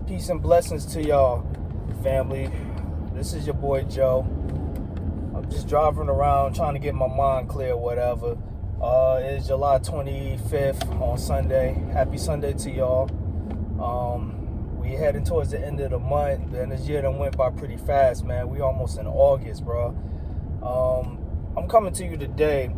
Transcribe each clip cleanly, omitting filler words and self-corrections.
Peace and blessings to y'all, family. This is your boy Joe. I'm just driving around trying to get my mind clear, whatever. It's July 25th on Sunday. Happy Sunday to y'all. We heading towards the end of the month, and this year done went by pretty fast, man. We almost in August, bro. I'm coming to you today,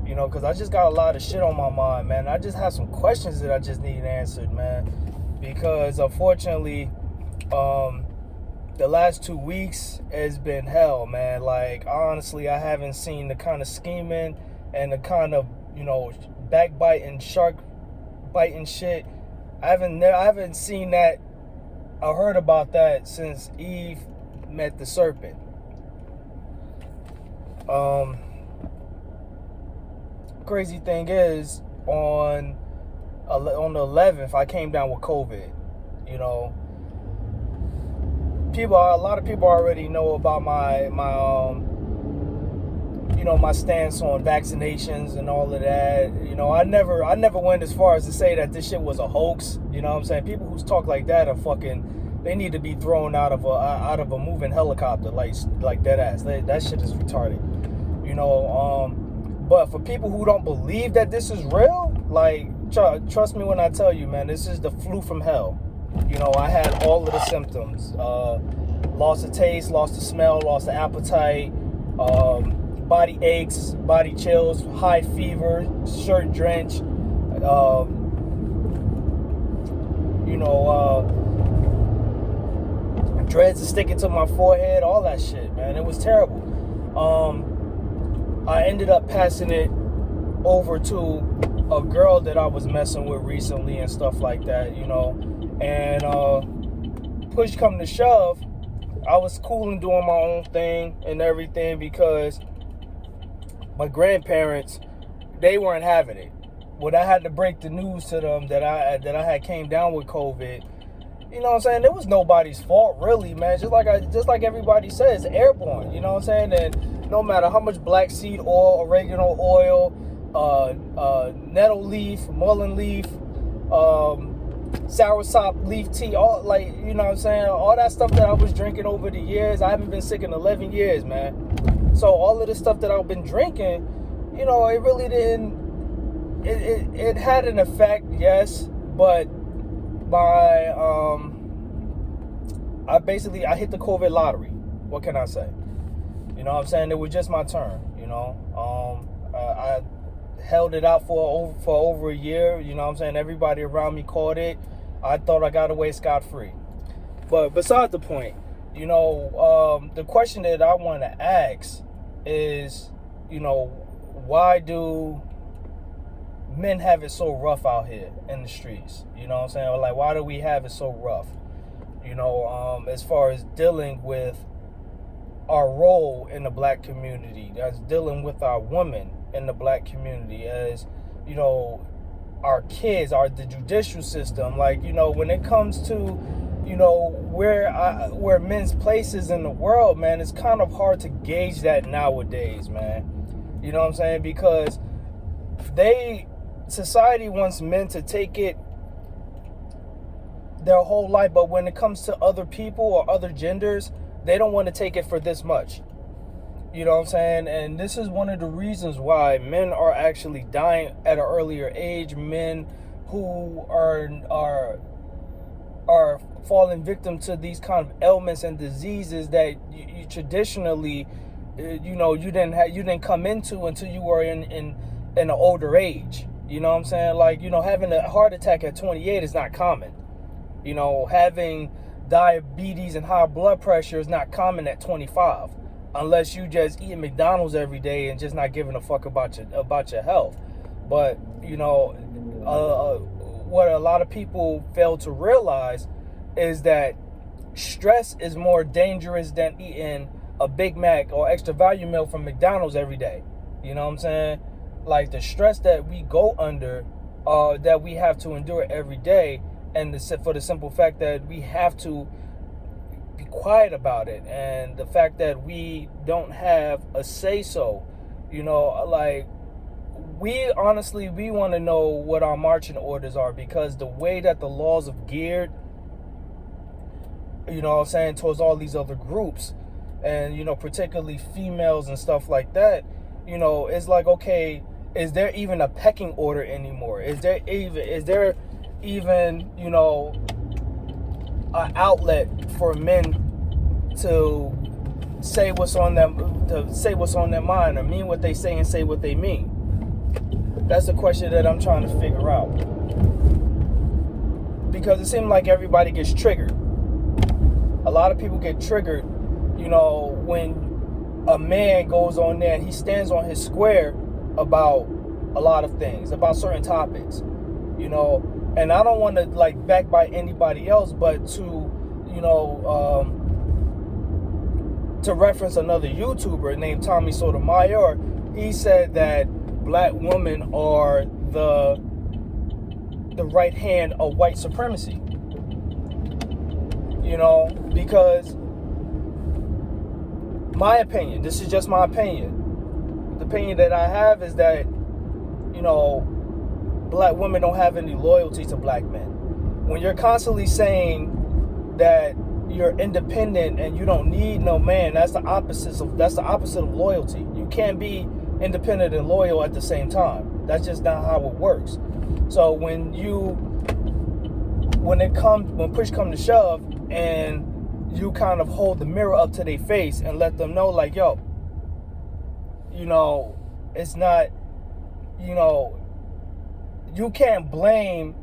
because I just got a lot of shit on my mind, man. I just have some questions that I just need answered, man. Because unfortunately, the last 2 weeks has been hell, man. Like, honestly, I haven't seen the kind of scheming and the kind of, backbiting, shark biting shit. I haven't seen that or heard about that since Eve met the serpent. Crazy thing is, on the 11th, I came down with COVID. A lot of people already know about my stance on vaccinations and all of that. I never went as far as to say that this shit was a hoax. You know what I'm saying? People who talk like that are they need to be thrown out of a moving helicopter, like dead ass. That shit is retarded. But for people who don't believe that this is real, trust me when I tell you, man, this is the flu from hell. I had all of the symptoms. Loss of taste, loss of smell, loss of appetite, body aches, body chills, high fever, shirt drench, dreads are sticking to my forehead, all that shit, man. It was terrible. I ended up passing it over to a girl that I was messing with recently and stuff like that, and push come to shove, I was cool and doing my own thing and everything because my grandparents, they weren't having it. When I had to break the news to them that I had came down with COVID, you know what I'm saying? It was nobody's fault, really, man. Just like everybody says, airborne. You know what I'm saying? And no matter how much black seed oil, oregano oil, nettle leaf, mullein leaf, soursop leaf tea, all you know what I'm saying? All that stuff that I was drinking over the years, I haven't been sick in 11 years, man. So all of the stuff that I've been drinking, it really didn't. It had an effect, yes, but I hit the COVID lottery. What can I say? You know what I'm saying? It was just my turn, I held it out for over a year, you know what I'm saying? Everybody around me caught it. I thought I got away scot-free. But beside the point, the question that I want to ask is, why do men have it so rough out here in the streets? You know what I'm saying? Or why do we have it so rough? As far as dealing with our role in the black community, as dealing with our women in the black community, as, our kids, the judicial system, when it comes to, where men's places in the world, man, it's kind of hard to gauge that nowadays, man. You know what I'm saying? Because society wants men to take it their whole life, but when it comes to other people or other genders, they don't want to take it for this much. You know what I'm saying? And this is one of the reasons why men are actually dying at an earlier age. Men who are falling victim to these kind of ailments and diseases that you traditionally, you didn't come into until you were in an older age. You know what I'm saying? Having a heart attack at 28 is not common. Having diabetes and high blood pressure is not common at 25, unless you just eating McDonald's every day and just not giving a fuck about your health. But what a lot of people fail to realize is that stress is more dangerous than eating a Big Mac or extra value meal from McDonald's every day. You know what I'm saying? The stress that we go under, that we have to endure every day, and for the simple fact that we have to be quiet about it, and the fact that we don't have a say-so, we want to know what our marching orders are, because the way that the laws are geared, you know what I'm saying, towards all these other groups, and, you know, particularly females and stuff like that, you know, it's like, okay, is there even a pecking order anymore? Is there even, you know, an outlet for men to say what's on them, to say what's on their mind, or mean what they say and say what they mean? That's the question that I'm trying to figure out. Because it seems like everybody gets triggered. A lot of people get triggered, you know, when a man goes on there and he stands on his square about a lot of things, about certain topics, you know. And I don't want to like backbite anybody else, but to, you know, to reference another YouTuber named Tommy Sotomayor, he said that black women are the right hand of white supremacy. You know, because my opinion, this is just my opinion. The opinion that I have is that, you know, black women don't have any loyalty to black men. When you're constantly saying that you're independent and you don't need no man, that's the opposite of loyalty. You can't be independent and loyal at the same time. That's just not how it works. So when push come to shove, and you kind of hold the mirror up to their face and let them know, like, yo, you know, it's not, you know, you can't blame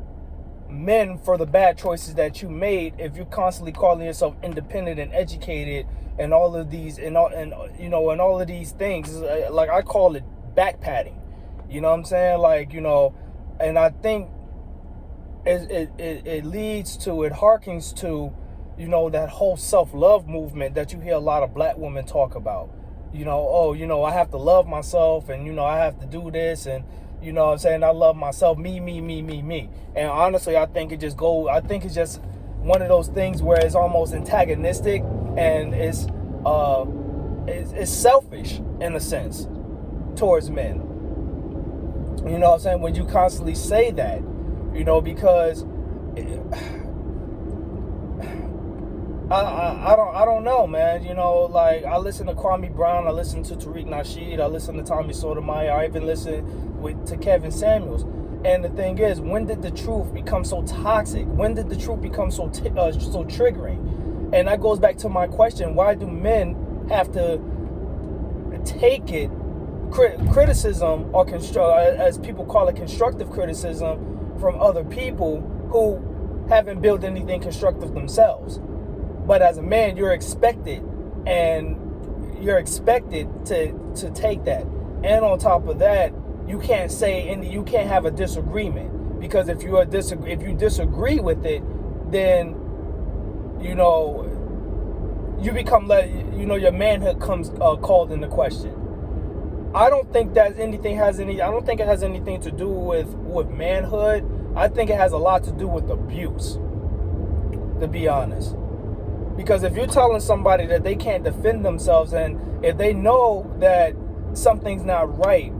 men for the bad choices that you made if you're constantly calling yourself independent and educated and all of these and all of these things. Like, I call it back patting. You know what I'm saying? Like, you know, and I think it leads to, it harkens to, you know, that whole self-love movement that you hear a lot of black women talk about. You know, oh, you know, I have to love myself, and, you know, I have to do this, and, you know what I'm saying, I love myself, me. And honestly, I think it's just one of those things where it's almost antagonistic, and it's selfish in a sense towards men. You know what I'm saying? When you constantly say that, you know, because I don't know, man. You know, like, I listen to Kwame Brown, I listen to Tariq Nasheed, I listen to Tommy Sotomayor, I even listen to Kevin Samuels. And the thing is, when did the truth become so toxic? When did the truth become so triggering? And that goes back to my question: why do men have to take it, criticism, or as people call it, constructive criticism from other people who haven't built anything constructive themselves? But as a man, you're expected to take that. And on top of that, you can't you can't have a disagreement, because if you disagree with it, then, you know, you become, you know, your manhood comes called into question. I don't think it has anything to do with manhood. I think it has a lot to do with abuse, to be honest. Because if you're telling somebody that they can't defend themselves, and if they know that something's not right,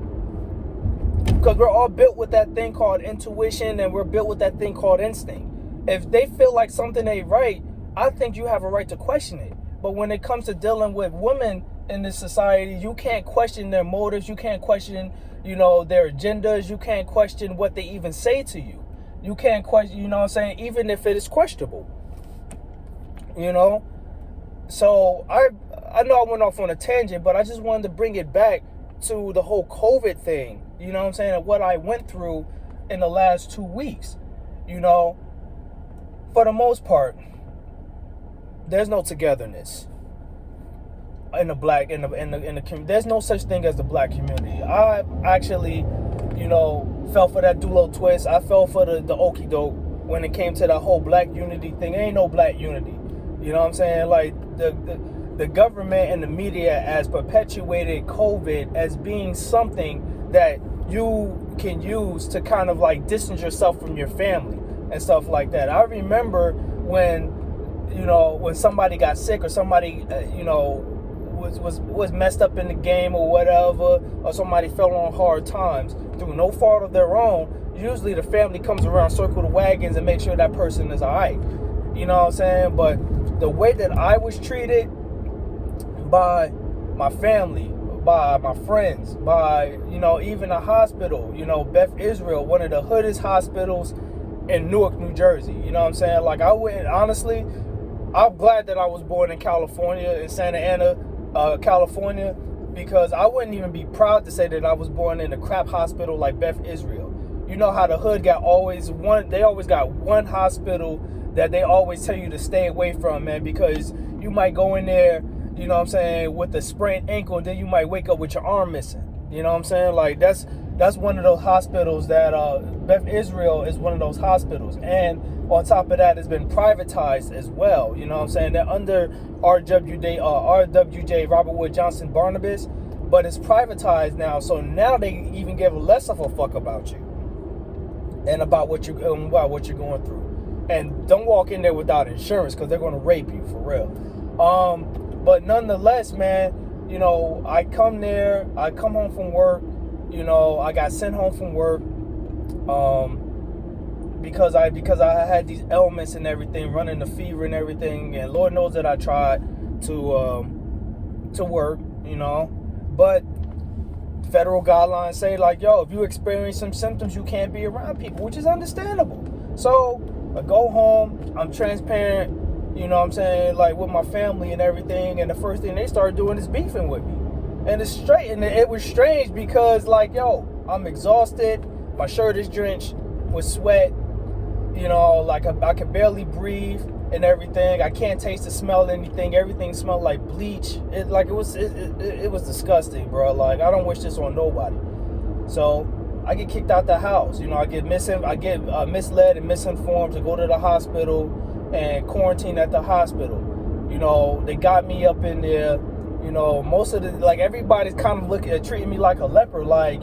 because we're all built with that thing called intuition, and we're built with that thing called instinct. If they feel like something ain't right, I think you have a right to question it. But when it comes to dealing with women in this society, you can't question their motives. You can't question, you know, their agendas. You can't question what they even say to you. You can't question, you know what I'm saying, even if it is questionable. You know? So I know I went off on a tangent, but I just wanted to bring it back to the whole COVID thing. You know what I'm saying? And what I went through in the last 2 weeks. You know, for the most part, there's no togetherness in the community. There's no such thing as the black community. I actually, you know, fell for that Dulo twist. I fell for the okie doke when it came to that whole black unity thing. There ain't no black unity. You know what I'm saying? Like, the government and the media has perpetuated COVID as being something that you can use to kind of like distance yourself from your family and stuff like that. I remember when somebody got sick, or somebody, you know, was messed up in the game or whatever, or somebody fell on hard times through no fault of their own, usually the family comes around, circle the wagons, and make sure that person is all right. You know what I'm saying? But the way that I was treated by my family, by my friends, by, even a hospital, Beth Israel, one of the hoodest hospitals in Newark, New Jersey. You know what I'm saying? Like, I wouldn't, honestly, I'm glad that I was born in California, in Santa Ana, California, because I wouldn't even be proud to say that I was born in a crap hospital like Beth Israel. You know how the hood they always got one hospital that they always tell you to stay away from, man, because you might go in there, you know what I'm saying, with a sprained ankle, and then you might wake up with your arm missing. You know what I'm saying? Like, that's one of those hospitals that, Beth Israel is one of those hospitals. And on top of that, it's been privatized as well. You know what I'm saying? They're under RWJ, Robert Wood Johnson Barnabas, but it's privatized now. So now they even give less of a fuck about you and about what you're going through. And don't walk in there without insurance, because they're going to rape you, for real. But nonetheless, man, I come home from work, I got sent home from work, because I had these ailments and everything, running the fever and everything, and Lord knows that I tried to work, but federal guidelines say, like, yo, if you experience some symptoms, you can't be around people, which is understandable. So I go home, I'm transparent, you know what I'm saying, like, with my family and everything, and the first thing they started doing is beefing with me. And it's straight, and it was strange because, like, yo, I'm exhausted, my shirt is drenched with sweat, like I can barely breathe and everything. I can't taste or smell anything. Everything smelled like bleach. It was disgusting, bro. Like, I don't wish this on nobody. So I get kicked out the house. I get misled and misinformed to go to the hospital and quarantine at the hospital. They got me up in there. Most of the, like, everybody's kind of treating me like a leper. Like,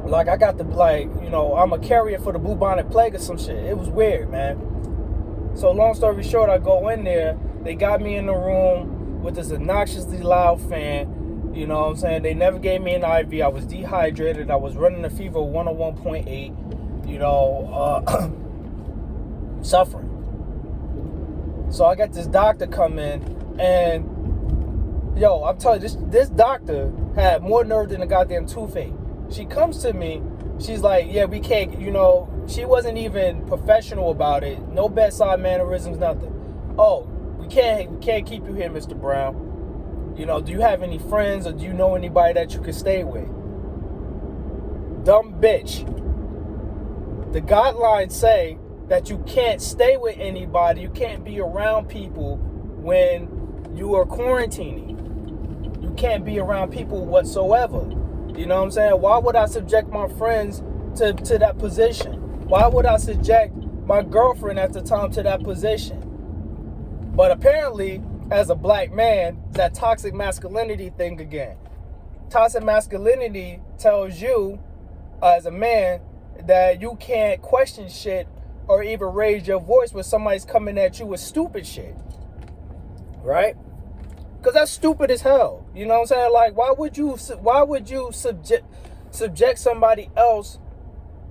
like I got I'm a carrier for the bubonic plague or some shit. It was weird, man. So long story short, I go in there. They got me in the room with this obnoxiously loud fan. You know what I'm saying? They never gave me an IV. I was dehydrated. I was running a fever of 101.8. Suffering. So I got this doctor come in, and yo, I'm telling you, this doctor had more nerve than a goddamn toothache. She comes to me, she's like, yeah, we can't, she wasn't even professional about it. No bedside mannerisms, nothing. Oh, we can't keep you here, Mr. Brown. Do you have any friends, or do you know anybody that you could stay with? Dumb bitch. The guidelines say that you can't stay with anybody, you can't be around people when you are quarantining. You can't be around people whatsoever. You know what I'm saying? Why would I subject my friends to that position? Why would I subject my girlfriend at the time to that position? But apparently, as a black man, it's that toxic masculinity thing again. Toxic masculinity tells you, as a man, that you can't question shit or even raise your voice when somebody's coming at you with stupid shit. Right? Because that's stupid as hell. You know what I'm saying? Like, why would you subject somebody else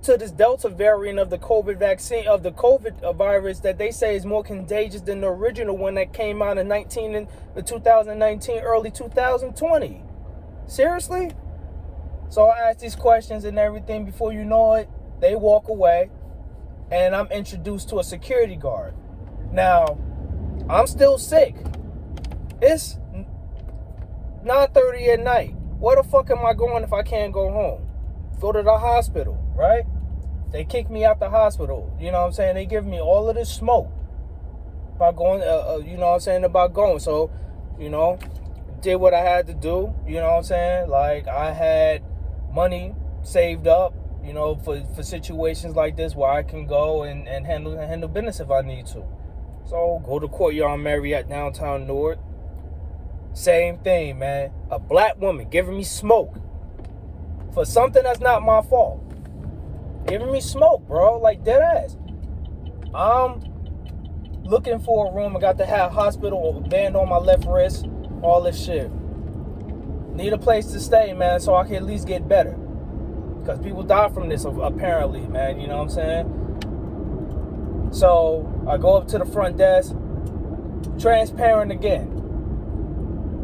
to this Delta variant of the COVID vaccine, of the COVID virus that they say is more contagious than the original one that came out in 2019, early 2020? Seriously? So I ask these questions and everything. Before you know it, they walk away, and I'm introduced to a security guard. Now, I'm still sick. It's 9:30 at night. Where the fuck am I going if I can't go home? Go to the hospital, right? They kick me out the hospital. You know what I'm saying? They give me all of this smoke about going, you know what I'm saying, about going. So, did what I had to do. You know what I'm saying? Like, I had money saved up, for situations like this where I can go and handle business if I need to. So, go to Courtyard Marriott downtown Newark. Same thing, man. A black woman giving me smoke for something that's not my fault. Giving me smoke, bro. Like, dead ass. I'm looking for a room. I got to have hospital band on my left wrist. All this shit. Need a place to stay, man, so I can at least get better. Because people die from this, apparently, man. You know what I'm saying? So I go up to the front desk, transparent again.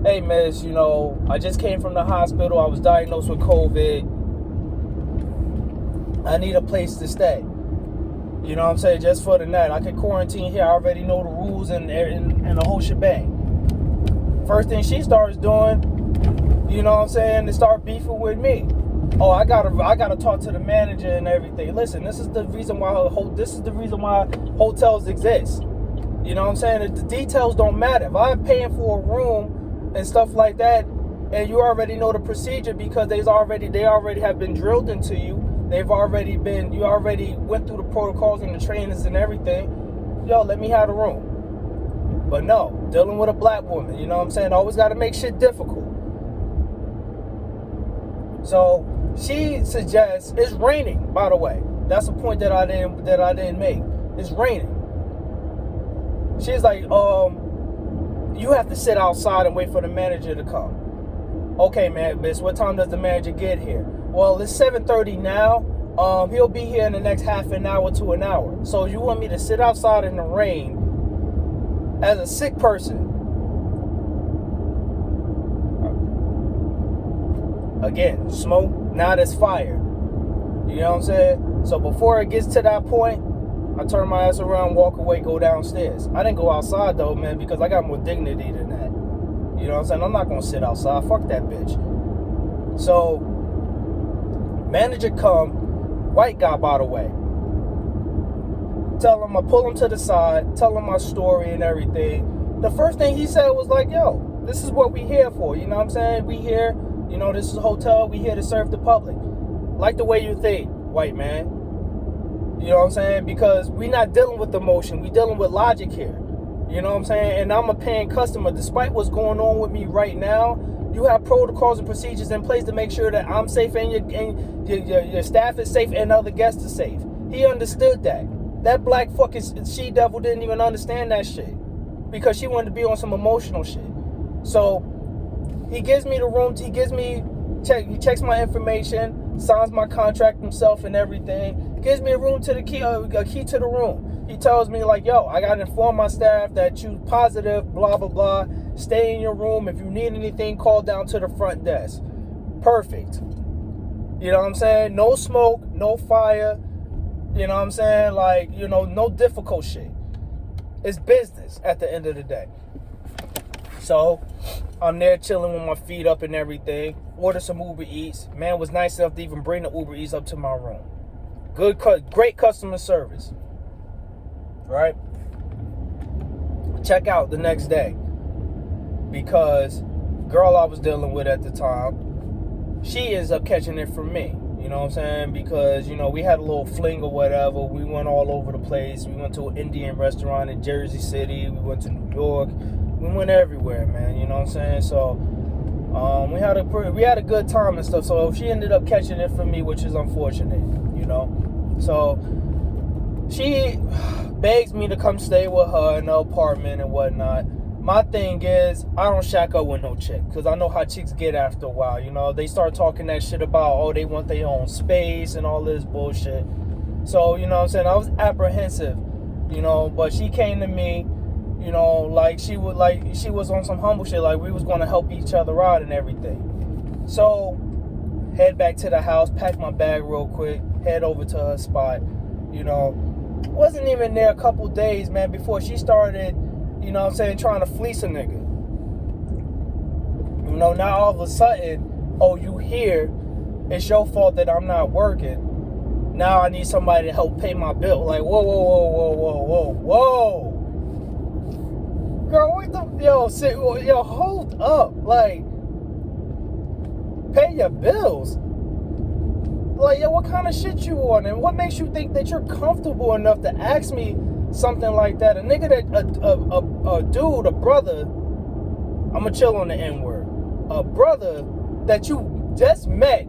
Hey, miss, I just came from the hospital. I was diagnosed with COVID. I need a place to stay. You know what I'm saying? Just for the night. I can quarantine here. I already know the rules and the whole shebang. First thing she starts doing, you know what I'm saying, to start beefing with me. Oh, I gotta talk to the manager and everything. Listen, this is the reason why hotels exist. You know what I'm saying? The details don't matter. If I'm paying for a room and stuff like that, and you already know the procedure because they already have been drilled into you. You already went through the protocols and the trainings and everything. Yo, let me have the room. But no, dealing with a black woman, you know what I'm saying? Always got to make shit difficult. So she suggests, it's raining, by the way. That's a point that I didn't make. It's raining. She's like, you have to sit outside and wait for the manager to come. Okay, man, miss, what time does the manager get here? Well, it's 7:30 now. He'll be here in the next half an hour to an hour. So you want me to sit outside in the rain as a sick person? Again, smoke, now there's fire. You know what I'm saying? So before it gets to that point, I turn my ass around, walk away, go downstairs. I didn't go outside though, man, because I got more dignity than that. You know what I'm saying? I'm not gonna sit outside. Fuck that bitch. So manager come, white guy, by the way. I pull him to the side, tell him my story and everything. The first thing he said was like, yo, this is what we here for. You know what I'm saying? We here, this is a hotel. We here to serve the public. Like the way you think, white man. You know what I'm saying? Because we not dealing with emotion. We dealing with logic here. You know what I'm saying? And I'm a paying customer. Despite what's going on with me right now, you have protocols and procedures in place to make sure that I'm safe and your staff is safe and other guests are safe. He understood that. That black fucking she-devil didn't even understand that shit because she wanted to be on some emotional shit. So he gives me the room. He checks my information, signs my contract himself and everything. He gives me a key to the room. He tells me like, yo, I got to inform my staff that you positive, blah, blah, blah. Stay in your room. If you need anything, call down to the front desk. Perfect. You know what I'm saying? No smoke, no fire. You know what I'm saying? Like, no difficult shit. It's business at the end of the day. So I'm there chilling with my feet up and everything. Order some Uber Eats. Man was nice enough to even bring the Uber Eats up to my room. Great customer service. Right? Check out the next day. Because girl I was dealing with at the time, she ends up catching it from me. You know what I'm saying? Because, we had a little fling or whatever. We went all over the place. We went to an Indian restaurant in Jersey City. We went to New York. We went everywhere, man. You know what I'm saying? So we had a good time and stuff. So she ended up catching it from me, which is unfortunate, So she begs me to come stay with her in the apartment and whatnot. My thing is, I don't shack up with no chick because I know how chicks get after a while. They start talking that shit about, they want their own space and all this bullshit. So, you know what I'm saying? I was apprehensive, but she came to me, like she was on some humble shit, like we was going to help each other out and everything. So, head back to the house, pack my bag real quick, head over to her spot, Wasn't even there a couple days, man, before she started, trying to fleece a nigga. Now all of a sudden, you here, it's your fault that I'm not working. Now I need somebody to help pay my bill. Like, whoa. Girl, what the, hold up. Like, pay your bills. Like, what kind of shit you on? And what makes you think that you're comfortable enough to ask me something like that? A nigga that, a dude, a brother, I'm gonna chill on the N-word. A brother that you just met.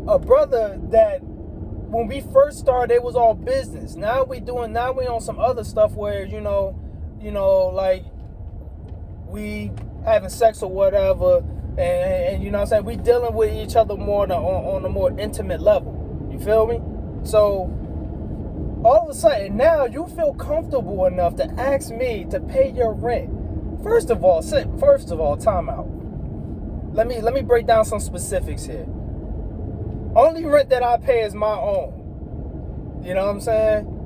A brother that when we first started, it was all business. Now we on some other stuff where, like we having sex or whatever. And you know what I'm saying? We dealing with each other more on a more intimate level. You feel me? So all of a sudden now you feel comfortable enough to ask me to pay your rent. First of all, time out. Let me break down some specifics here. Only rent that I pay is my own. You know what I'm saying?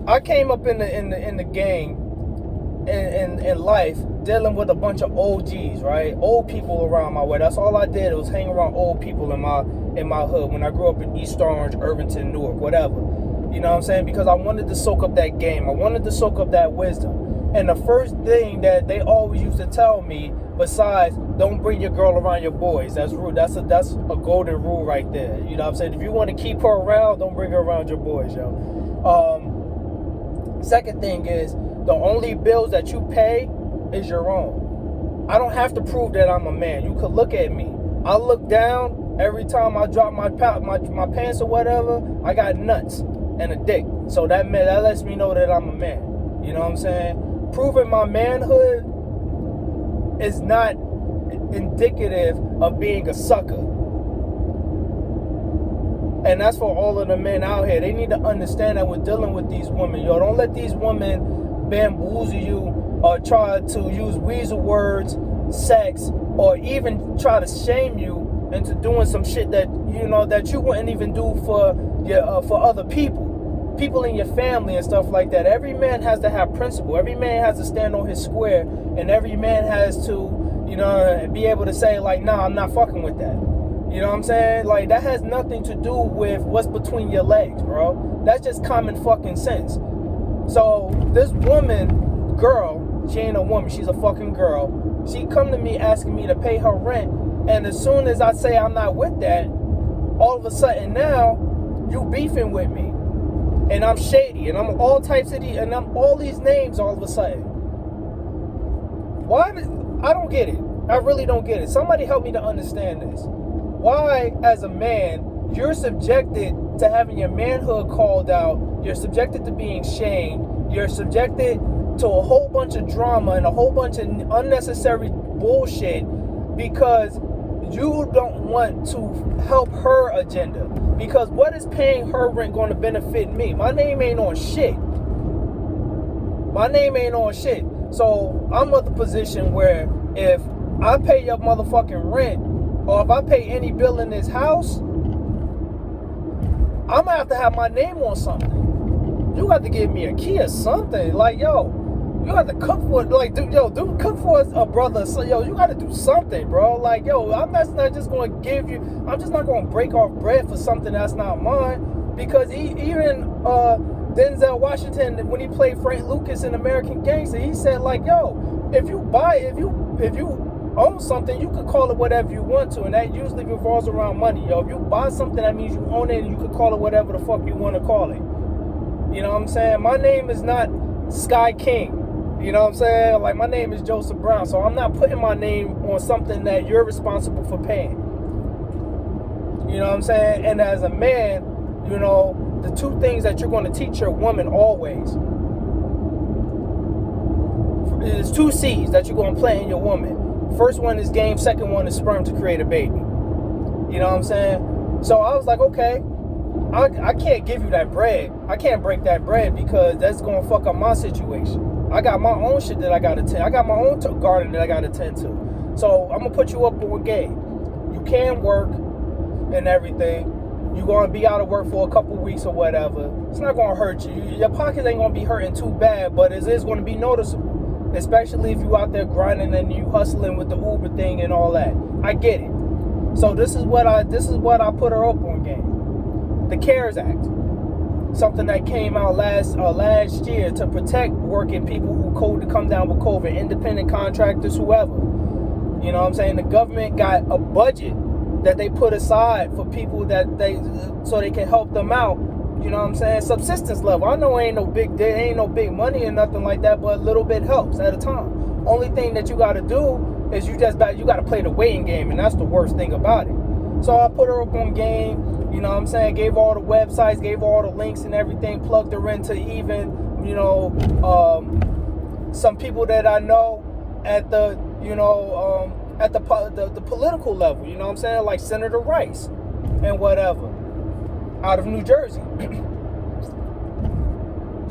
I came up in the gang in life dealing with a bunch of OGs, right? Old people around my way. That's all I did. It was hang around old people in my hood when I grew up in East Orange, Irvington, Newark, whatever. You know what I'm saying? Because I wanted to soak up that game. I wanted to soak up that wisdom. And the first thing that they always used to tell me, besides don't bring your girl around your boys, that's rude. That's a golden rule right there. You know what I'm saying? If you want to keep her around, don't bring her around your boys, yo. Second thing is, the only bills that you pay is your own. I don't have to prove that I'm a man. You could look at me. I look down every time I drop my pants or whatever. I got nuts and a dick. So that lets me know that I'm a man. You know what I'm saying? Proving my manhood is not indicative of being a sucker. And that's for all of the men out here. They need to understand that we're dealing with these women. Yo, don't let these women bamboozle you or try to use weasel words, sex, or even try to shame you into doing some shit that that you wouldn't even do for other people in your family and stuff like that. Every man has to have principle. Every man has to stand on his square, and every man has to be able to say like, nah, I'm not fucking with that. You know what I'm saying? Like, that has nothing to do with what's between your legs, bro. That's just common fucking sense. So this girl, she ain't a woman, she's a fucking girl. She come to me asking me to pay her rent, and as soon as I say I'm not with that, all of a sudden now you beefing with me, and I'm shady, and I'm all types of and I'm all these names all of a sudden. Why? I don't get it. I really don't get it. Somebody help me to understand this. Why, as a man, you're subjected to having your manhood called out, you're subjected to being shamed, you're subjected to a whole bunch of drama and a whole bunch of unnecessary bullshit because you don't want to help her agenda. Because what is paying her rent going to benefit me? My name ain't on shit. My name ain't on shit. So I'm at the position where if I pay your motherfucking rent, or if I pay any bill in this house, I'm gonna have to have my name on something. You got to give me a key or something. Like, yo, you got to cook for it. Like, cook for a brother. So, yo, you got to do something, bro. Like, yo, I'm not just going to give you, I'm just not going to break off bread for something that's not mine. Because even Denzel Washington, when he played Frank Lucas in American Gangster, he said, like, yo, if you own something, you could call it whatever you want to, and that usually revolves around money. Yo, if you buy something, that means you own it, and you could call it whatever the fuck you want to call it. You know what I'm saying? My name is not Sky King. You know what I'm saying? Like, my name is Joseph Brown, so I'm not putting my name on something that you're responsible for paying. You know what I'm saying? And as a man, the two things that you're going to teach your woman always is two seeds that you're going to plant in your woman. First one is game, second one is sperm to create a baby. You know what I'm saying? So I was like, okay, I can't give you that bread. I can't break that bread because that's going to fuck up my situation. I got my own shit that I got to tend. I got my own garden that I got to tend to. So I'm going to put you up on game. You can work and everything. You're going to be out of work for a couple weeks or whatever. It's not going to hurt you. Your pockets ain't going to be hurting too bad, but it is going to be noticeable. Especially if you out there grinding and you hustling with the Uber thing and all that. I get it. So this is what I put her up on game. The CARES Act. Something that came out last year to protect working people who come down with COVID, independent contractors, whoever. You know what I'm saying? The government got a budget that they put aside for people so they can help them out. You know what I'm saying? Subsistence level. I know ain't no big big money or nothing like that, but a little bit helps at a time. Only thing that you got to do is you got to play the waiting game, and that's the worst thing about it. So I put her up on game. You know what I'm saying? Gave all the websites, gave all the links and everything. Plugged her into even some people that I know at the the political level. You know what I'm saying? Like Senator Rice and whatever. out of New Jersey.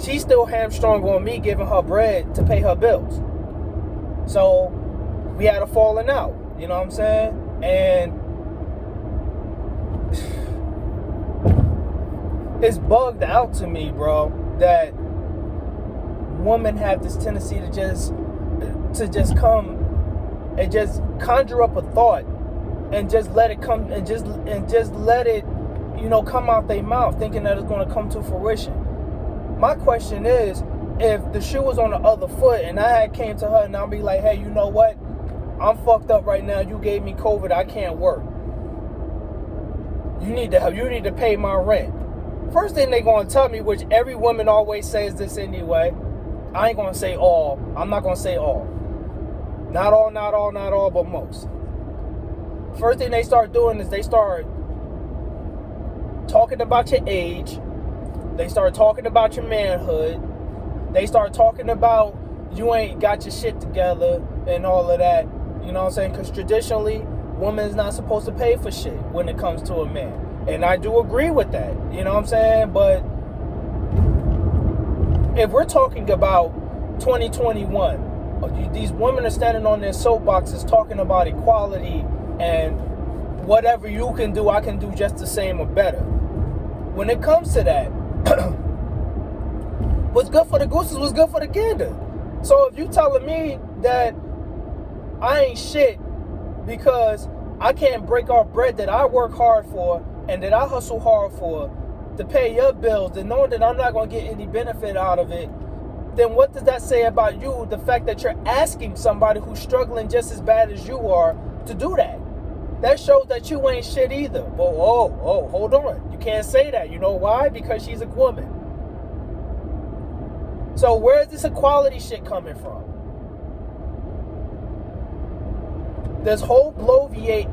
She's still hamstrung on me giving her bread to pay her bills. So we had a falling out, you know what I'm saying? And it's bugged out to me, bro, that women have this tendency to just come and just conjure up a thought and just let it come and just let it, you know, come out their mouth thinking that it's going to come to fruition. My question is, if the shoe was on the other foot and I had came to her and I'll be like, hey, you know what? I'm fucked up right now. You gave me COVID. I can't work. You need to pay my rent. First thing they going to tell me, which every woman always says this anyway, I ain't going to say all. I'm not going to say all. Not all, but most. First thing they start doing is they start talking about your age. They start talking about your manhood. They start talking about you ain't got your shit together and all of that. You know what I'm saying? Because traditionally, woman's not supposed to pay for shit when it comes to a man. And I do agree with that. You know what I'm saying? But if we're talking about 2021, these women are standing on their soapboxes talking about equality and whatever you can do, I can do just the same or better. When it comes to that, what's good for the goose is what's good for the gander. So if you telling me that I ain't shit because I can't break off bread that I work hard for and that I hustle hard for to pay your bills, then knowing that I'm not going to get any benefit out of it, then what does that say about you, the fact that you're asking somebody who's struggling just as bad as you are to do that? That shows that you ain't shit either. But hold on. You can't say that. You know why? Because she's a woman. So where's this equality shit coming from? This whole bloviation,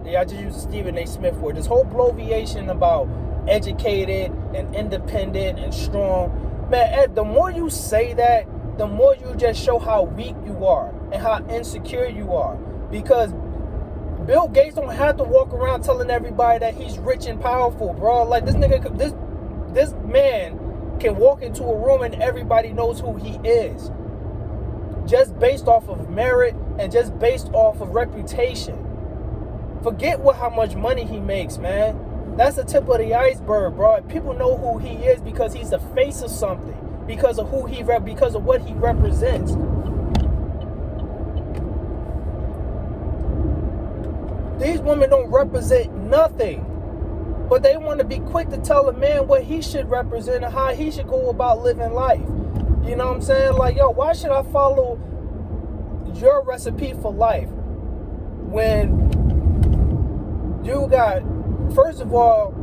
I just used a Stephen A. Smith word, this whole bloviation about educated and independent and strong. Man, Ed, the more you say that, the more you just show how weak you are and how insecure you are. Because Bill Gates don't have to walk around telling everybody that he's rich and powerful, bro. Like, this man can walk into a room and everybody knows who he is. Just based off of merit and just based off of reputation. Forget how much money he makes, man. That's the tip of the iceberg, bro. People know who he is because he's the face of something. Because of because of what he represents. These women don't represent nothing. But they want to be quick to tell a man what he should represent and how he should go about living life. You know what I'm saying? Like, yo, why should I follow your recipe for life when you got, first of all,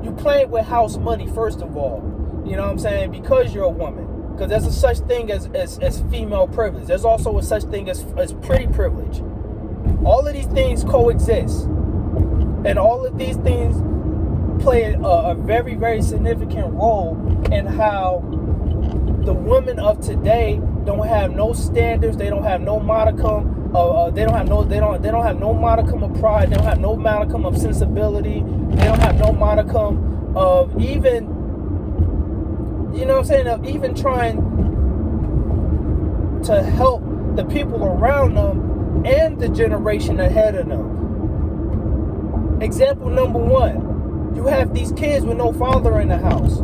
you playing with house money, first of all. You know what I'm saying? Because you're a woman. Because there's a such thing as female privilege. There's also a such thing as pretty privilege. All of these things coexist. And all of these things play a very, very significant role in how the women of today don't have no standards. They don't have no modicum. They don't have no modicum of pride. They don't have no modicum of sensibility. They don't have no modicum of even, you know what I'm saying, of even trying to help the people around them and the generation ahead of them. Example number one, you have these kids with no father in the house.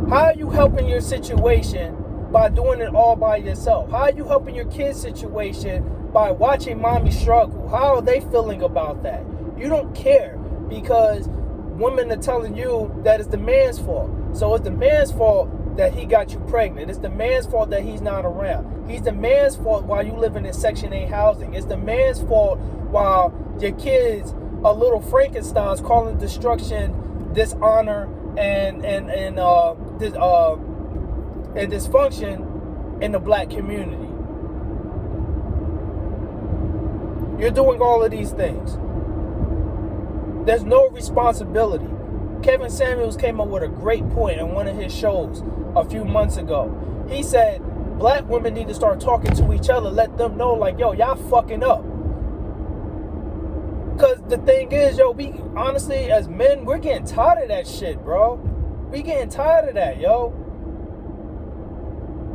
How are you helping your situation by doing it all by yourself? How are you helping your kid's situation by watching mommy struggle? How are they feeling about that? You don't care because women are telling you that it's the man's fault. So it's the man's fault that he got you pregnant. It's the man's fault that he's not around. He's the man's fault while you living in Section 8 housing. It's the man's fault while your kids are little Frankensteins calling destruction, dishonor, and dysfunction in the black community. You're doing all of these things. There's no responsibility. Kevin Samuels came up with a great point in one of his shows a few months ago. He said, black women need to start talking to each other, let them know, like, yo, y'all fucking up. Because the thing is, yo, we honestly, as men, we're getting tired of that shit, bro. We getting tired of that, yo.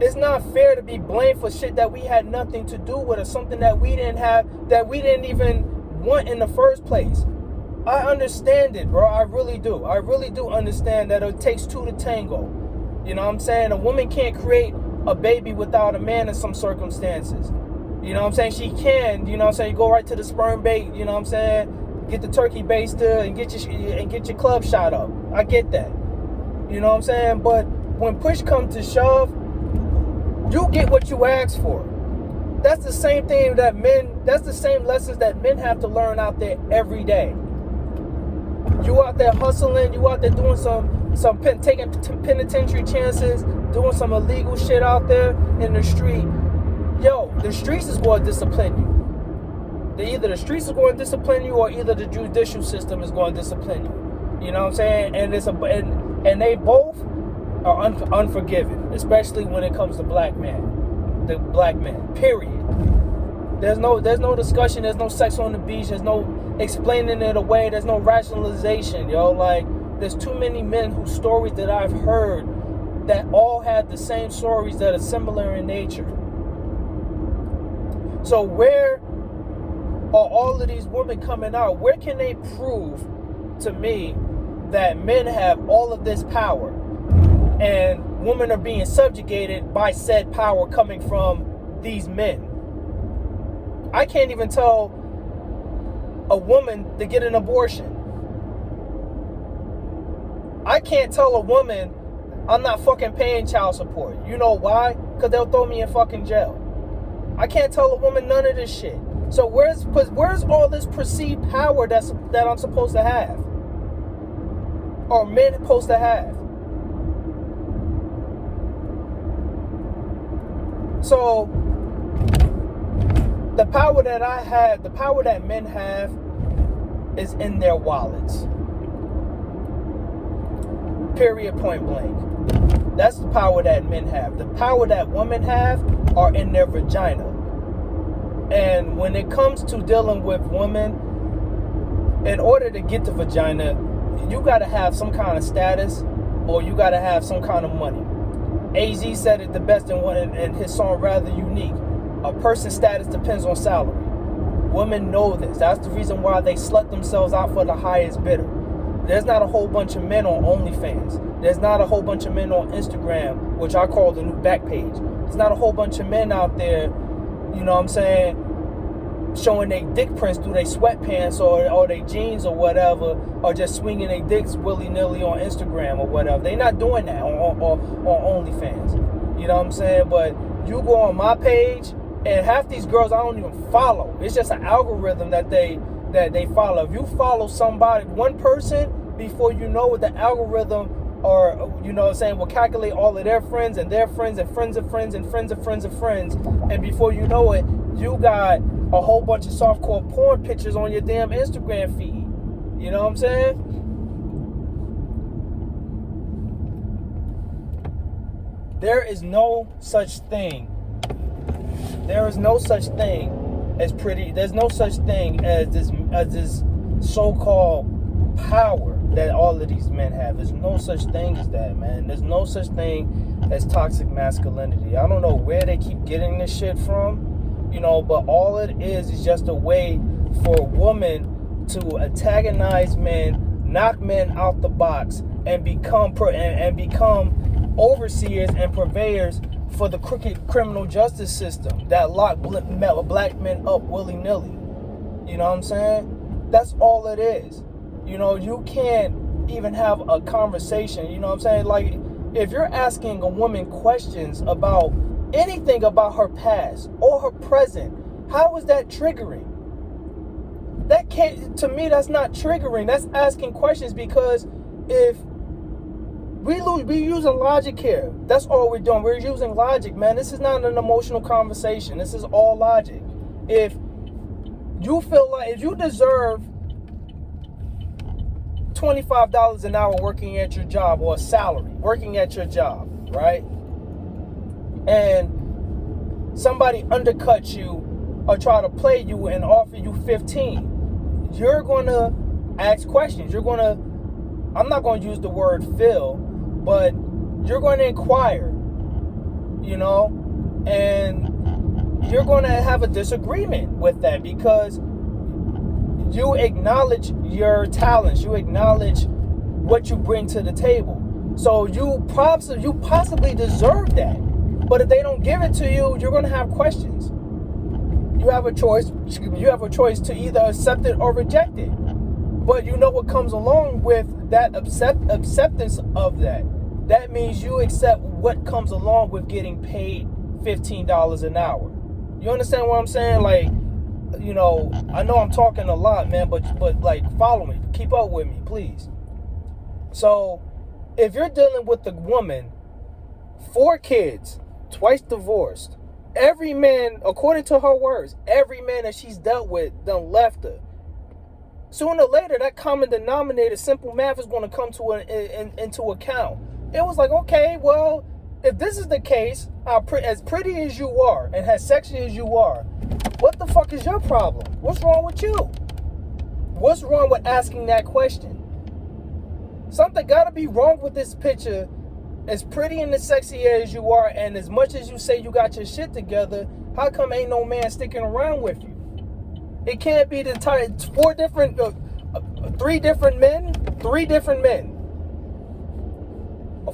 It's not fair to be blamed for shit that we had nothing to do with, or something that we didn't have, that we didn't even want in the first place. I understand it, bro. I really do. I really do understand that it takes two to tango. You know what I'm saying? A woman can't create a baby without a man in some circumstances. You know what I'm saying? She can, you know what I'm saying? You go right to the sperm bait, you know what I'm saying? Get the turkey basted and get your club shot up. I get that. You know what I'm saying? But when push comes to shove, you get what you ask for. That's the same thing that's the same lessons that men have to learn out there every day. You out there hustling, you out there doing taking penitentiary chances, doing some illegal shit out there in the street. Yo, the streets is going to discipline you. Either the streets is going to discipline you, or either the judicial system is going to discipline you. You know what I'm saying? And they both are unforgiving, especially when it comes to black men. The black man, period. There's no discussion, there's no sex on the beach, there's no explaining it away, there's no rationalization, yo. Like, there's too many men whose stories that I've heard that all had the same stories that are similar in nature. So where are all of these women coming out? Where can they prove to me that men have all of this power and women are being subjugated by said power coming from these men? I can't even tell a woman to get an abortion. I can't tell a woman I'm not fucking paying child support. You know why? Because they'll throw me in fucking jail. I can't tell a woman none of this shit. So where's all this perceived power that I'm supposed to have, or men supposed to have? So the power that I have, the power that men have, is in their wallets. Period, point blank. That's the power that men have. The power that women have are in their vagina. And when it comes to dealing with women, in order to get the vagina, you got to have some kind of status, or you got to have some kind of money. AZ said it the best in his song Rather Unique. A person's status depends on salary. Women know this. That's the reason why they slut themselves out for the highest bidder. There's not a whole bunch of men on OnlyFans. There's not a whole bunch of men on Instagram, which I call the new back page. There's not a whole bunch of men out there, you know what I'm saying, showing their dick prints through their sweatpants or their jeans or whatever, or just swinging their dicks willy-nilly on Instagram or whatever. They're not doing that on OnlyFans. You know what I'm saying? But you go on my page, and half these girls I don't even follow. It's just an algorithm that they follow. If you follow somebody, one person, before you know it, the algorithm, or you know what I'm saying, will calculate all of their friends and their friends and friends of friends and friends of friends of friends. And before you know it, you got a whole bunch of softcore porn pictures on your damn Instagram feed. You know what I'm saying? There is no such thing. There is no such thing as pretty. There's no such thing as this so-called power that all of these men have. There's no such thing as that, man. There's no such thing as toxic masculinity. I don't know where they keep getting this shit from, you know, but all it is just a way for women to antagonize men, knock men out the box, and become overseers and purveyors for the crooked criminal justice system that lock black men up willy-nilly. You know what I'm saying? That's all it is. You know, you can't even have a conversation. You know what I'm saying? Like, if you're asking a woman questions about anything about her past or her present, how is that triggering? That can't, to me, that's not triggering. That's asking questions, because if we're using logic here. That's all we're doing. We're using logic, man. This is not an emotional conversation. This is all logic. If you feel like, if you deserve $25 an hour working at your job, or a salary working at your job, right? And somebody undercuts you or try to play you and offer you 15. you're going to ask questions. I'm not going to use the word feel, but you're going to inquire, and you're going to have a disagreement with that because you acknowledge your talents, you acknowledge what you bring to the table. So you possibly deserve that. But if they don't give it to you, you're going to have questions. You have a choice to either accept it or reject it. But you know what comes along with that acceptance of that. That means you accept what comes along with getting paid $15 an hour. You understand what I'm saying? Like, I know I'm talking a lot, man, but like, follow me. Keep up with me, please. So, if you're dealing with a woman, 4 kids, twice divorced, every man, according to her words, every man that she's dealt with done left her. Sooner or later, that common denominator, simple math, is going to come into account. It was like, okay, well, if this is the case, as pretty as you are and as sexy as you are, what the fuck is your problem? What's wrong with you? What's wrong with asking that question? Something got to be wrong with this picture. As pretty and as sexy as you are, and as much as you say you got your shit together, how come ain't no man sticking around with you? It can't be the entire 3 different men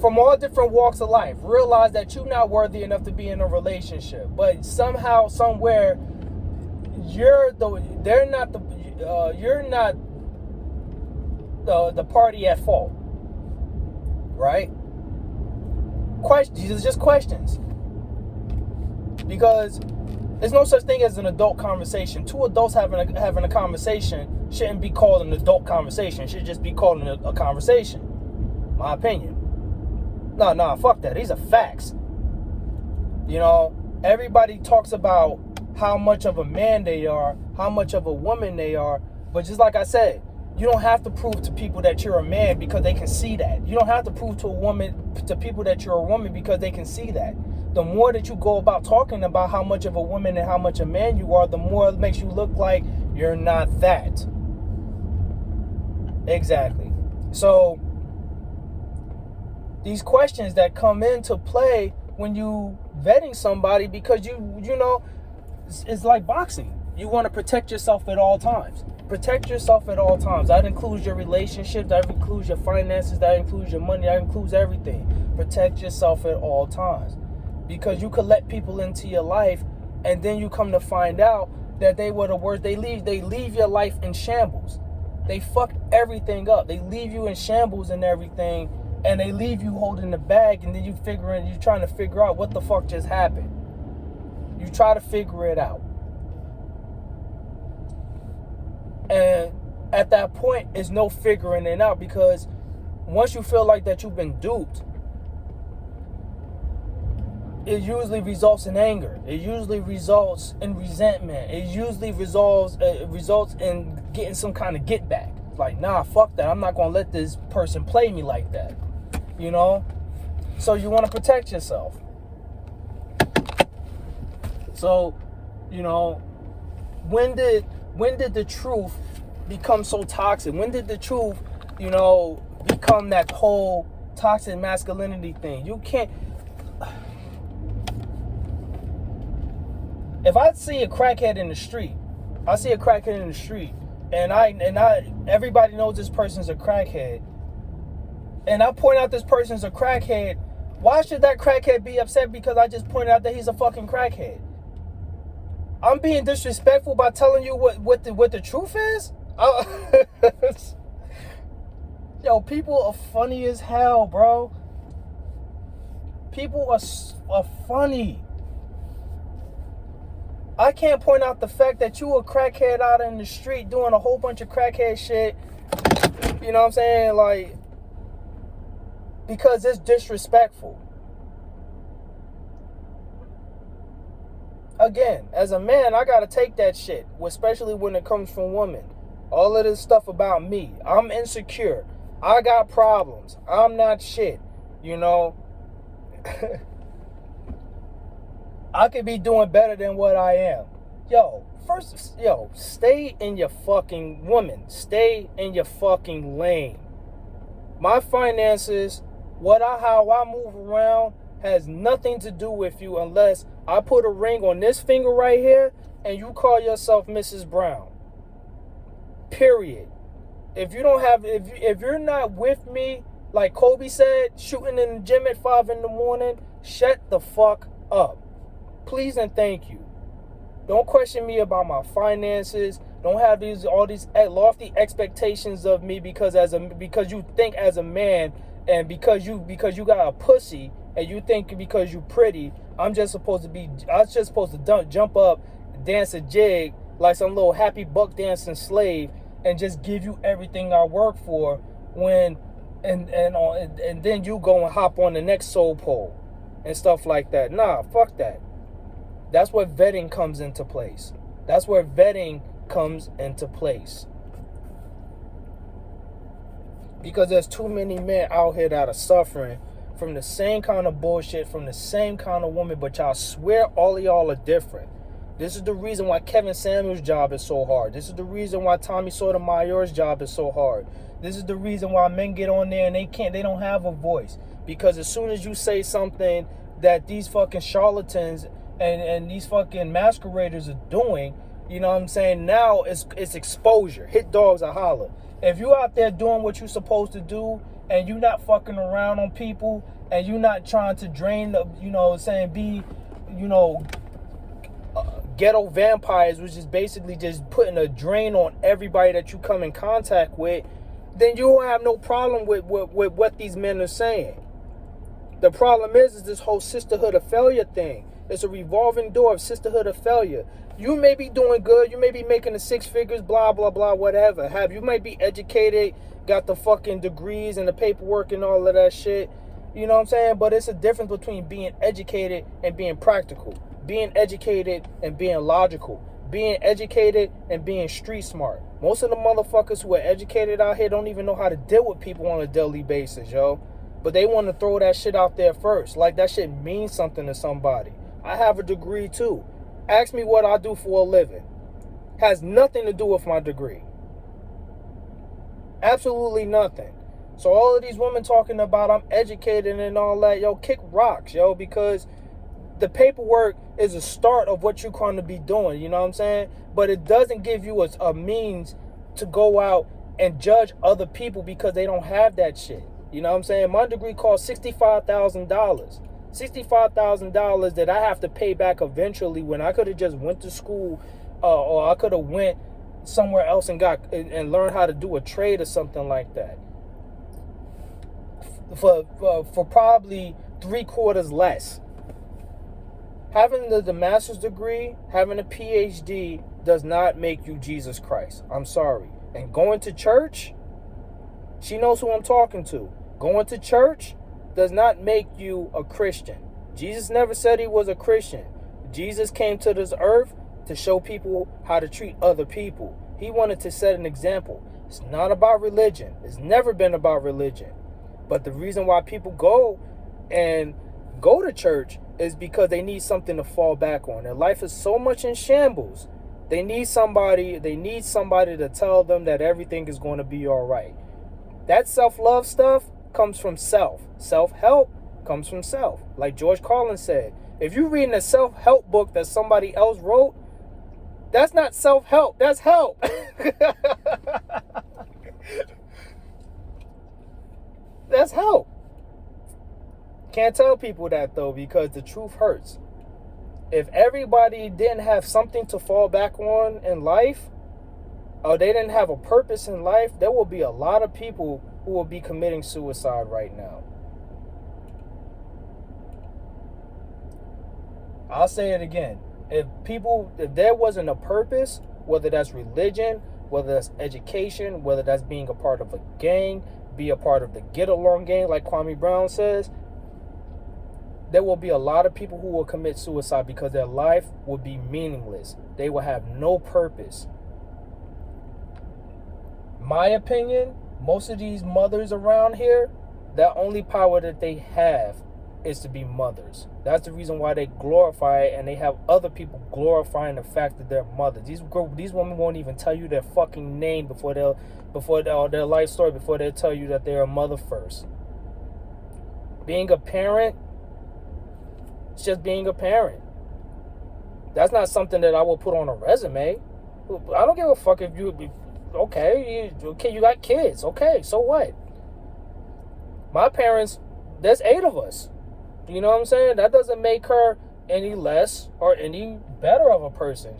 from all different walks of life realize that you're not worthy enough to be in a relationship, but somehow, somewhere, you're not the party at fault, right? Questions. These are just questions, because there's no such thing as an adult conversation. 2 adults having a conversation shouldn't be called an adult conversation. It should just be called a conversation. My opinion. No, fuck that. These are facts. Everybody talks about how much of a man they are, how much of a woman they are, but just like I said, you don't have to prove to people that you're a man because they can see that. You don't have to prove to people that you're a woman because they can see that. The more that you go about talking about how much of a woman and how much a man you are, the more it makes you look like you're not that. Exactly. So, these questions that come into play when you vetting somebody, because it's like boxing. You want to protect yourself at all times. Protect yourself at all times. That includes your relationship, that includes your finances, that includes your money, that includes everything. Protect yourself at all times. Because you could let people into your life, and then you come to find out that they were the worst. They leave your life in shambles. They fuck everything up. They leave you in shambles and everything, and they leave you holding the bag, and then you're trying to figure out what the fuck just happened. You try to figure it out. And at that point, it's no figuring it out, because once you feel like that you've been duped, it usually results in anger. It usually results in resentment. It usually results in getting some kind of get back. Like, nah, fuck that. I'm not going to let this person play me like that. So you want to protect yourself. So, when did the truth become so toxic? When did the truth, become that whole toxic masculinity thing? You can't. If I see a crackhead in the street, and everybody knows this person's a crackhead, and I point out this person's a crackhead, why should that crackhead be upset because I just pointed out that he's a fucking crackhead? I'm being disrespectful by telling you what the truth is? Yo, people are funny as hell, bro. People are funny. I can't point out the fact that you a crackhead out in the street doing a whole bunch of crackhead shit. You know what I'm saying? Like, because it's disrespectful. Again, as a man, I gotta take that shit, especially when it comes from women. All of this stuff about me. I'm insecure. I got problems. I'm not shit. I could be doing better than what I am. stay in your fucking woman. Stay in your fucking lane. My finances, how I move around has nothing to do with you unless I put a ring on this finger right here and you call yourself Mrs. Brown. Period. If you don't have, if you're not with me, like Kobe said, shooting in the gym at 5 a.m, shut the fuck up. Please and thank you. Don't question me about my finances. Don't have all these lofty expectations of me because you think as a man, and because you got a pussy and you think because you pretty, I'm just supposed to jump up, dance a jig like some little happy buck dancing slave and just give you everything I work for and then you go and hop on the next soul pole and stuff like that. Nah, fuck that. That's where vetting comes into place. Because there's too many men out here that are suffering from the same kind of bullshit, from the same kind of woman, but y'all swear all of y'all are different. This is the reason why Kevin Samuels' job is so hard. This is the reason why Tommy Sotomayor's job is so hard. This is the reason why men get on there and they don't have a voice. Because as soon as you say something that these fucking charlatans and these fucking masqueraders are doing, you know what I'm saying? Now it's exposure. Hit dogs or holler. If you out there doing what you're supposed to do and you not fucking around on people and you not trying to drain the, ghetto vampires, which is basically just putting a drain on everybody that you come in contact with, then you don't have no problem with what these men are saying. The problem is this whole sisterhood of failure thing. It's a revolving door of sisterhood of failure. You may be doing good. You may be making the 6 figures, blah, blah, blah, whatever. You might be educated, got the fucking degrees and the paperwork and all of that shit. You know what I'm saying? But it's a difference between being educated and being practical. Being educated and being logical. Being educated and being street smart. Most of the motherfuckers who are educated out here don't even know how to deal with people on a daily basis, yo. But they want to throw that shit out there first. Like that shit means something to somebody. I have a degree too. Ask me what I do for a living. Has nothing to do with my degree. Absolutely nothing. So all of these women talking about I'm educated and all that, yo, kick rocks, yo, because the paperwork is a start of what you're going to be doing, you know what I'm saying? But it doesn't give you a means to go out and judge other people because they don't have that shit. You know what I'm saying? My degree cost $65,000. $65,000 that I have to pay back eventually when I could have just went to school or I could have went somewhere else and learned how to do a trade or something like that. For probably 3/4 less. Having the master's degree, having a PhD does not make you Jesus Christ. I'm sorry. And going to church, she knows who I'm talking to. Going to church does not make you a Christian. Jesus never said he was a Christian. Jesus came to this earth to show people how to treat other people. He wanted to set an example. It's not about religion. It's never been about religion. But the reason why people go to church is because they need something to fall back on. Their life is so much in shambles. They need somebody to tell them that everything is going to be all right. That self-love stuff comes from self. Self-help comes from self. Like George Carlin said, if you're reading a self-help book that somebody else wrote, that's not self-help, that's help. That's help. Can't tell people that though, because the truth hurts. If everybody didn't have something to fall back on in life, or they didn't have a purpose in life, there will be a lot of people who will be committing suicide right now. I'll say it again. If there wasn't a purpose, whether that's religion, whether that's education, whether that's being a part of a gang, be a part of the get along gang, like Kwame Brown says, there will be a lot of people who will commit suicide because their life will be meaningless. They will have no purpose. My opinion, most of these mothers around here, the only power that they have is to be mothers. That's the reason why they glorify it, and they have other people glorifying the fact that they're mothers. These women won't even tell you their fucking name before their life story, before they tell you that they're a mother first. Being a parent, it's just being a parent. That's not something that I will put on a resume. I don't give a fuck if you you got kids. Okay, so what? My parents, there's 8 of us. You know what I'm saying? That doesn't make her any less or any better of a person.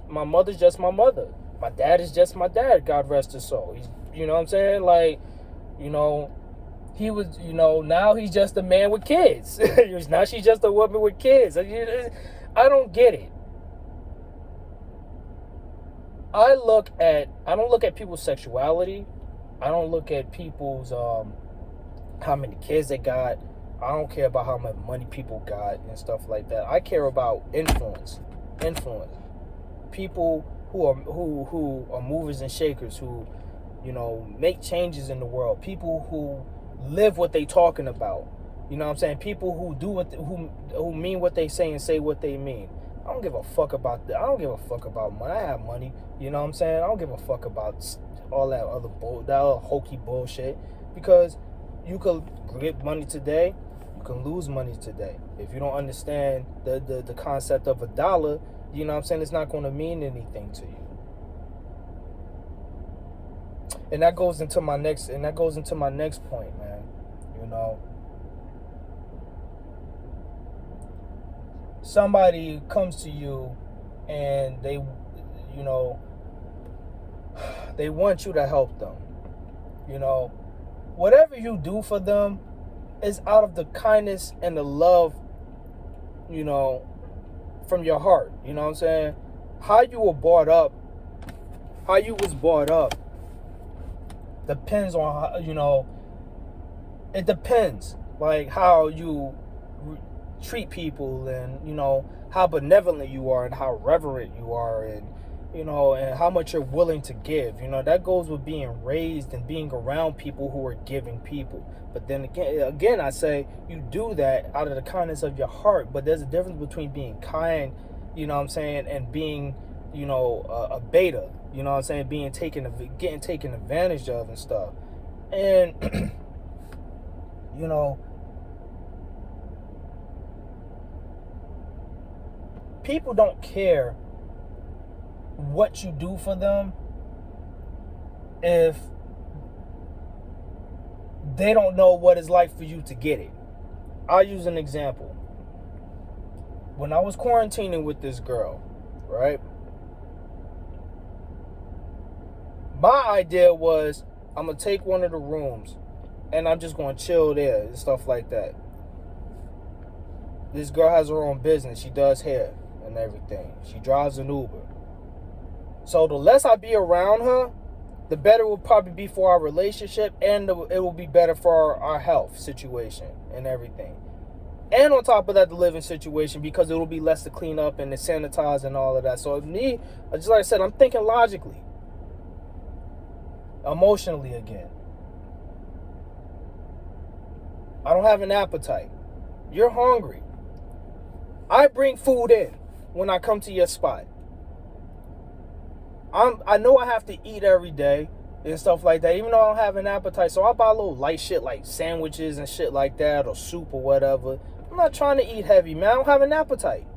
My mother's just my mother. My dad is just my dad, God rest his soul. You know what I'm saying? Like, he was, now he's just a man with kids. Now she's just a woman with kids. I don't get it. I don't look at people's sexuality. I don't look at people's, how many kids they got. I don't care about how much money people got and stuff like that. I care about influence. People who are movers and shakers, who, make changes in the world. People who live what they talking about. You know what I'm saying? People who do who mean what they say and say what they mean. I don't give a fuck about that. I don't give a fuck about money. I have money. You know what I'm saying? I don't give a fuck about all that other hokey bullshit, because you could get money today, you can lose money today. If you don't understand the concept of a dollar, you know what I'm saying, it's not going to mean anything to you. And that goes into my next point, man. Somebody comes to you and they want you to help them. Whatever you do for them is out of the kindness and the love, from your heart. You know what I'm saying? How you was brought up depends on how, it depends, like, how you treat people, and how benevolent you are, and how reverent you are, and and how much you're willing to give. That goes with being raised and being around people who are giving people. But then again, I say you do that out of the kindness of your heart. But there's a difference between being kind, and being, a beta. Being getting taken advantage of and stuff. And people don't care what you do for them if they don't know what it's like for you to get it. I'll use an example. When I was quarantining with this girl, right? My idea was, I'm going to take one of the rooms and I'm just going to chill there and stuff like that. This girl has her own business. She does hair and everything. She drives an Uber. So the less I be around her, the better it will probably be for our relationship, and it will be better for our health situation and everything. And on top of that, the living situation, because it will be less to clean up and to sanitize and all of that. So me, just like I said, I'm thinking logically, emotionally again. I don't have an appetite. You're hungry. I bring food in when I come to your spot. I know I have to eat every day and stuff like that, even though I don't have an appetite. So I buy a little light shit like sandwiches and shit like that, or soup or whatever. I'm not trying to eat heavy, man. I don't have an appetite.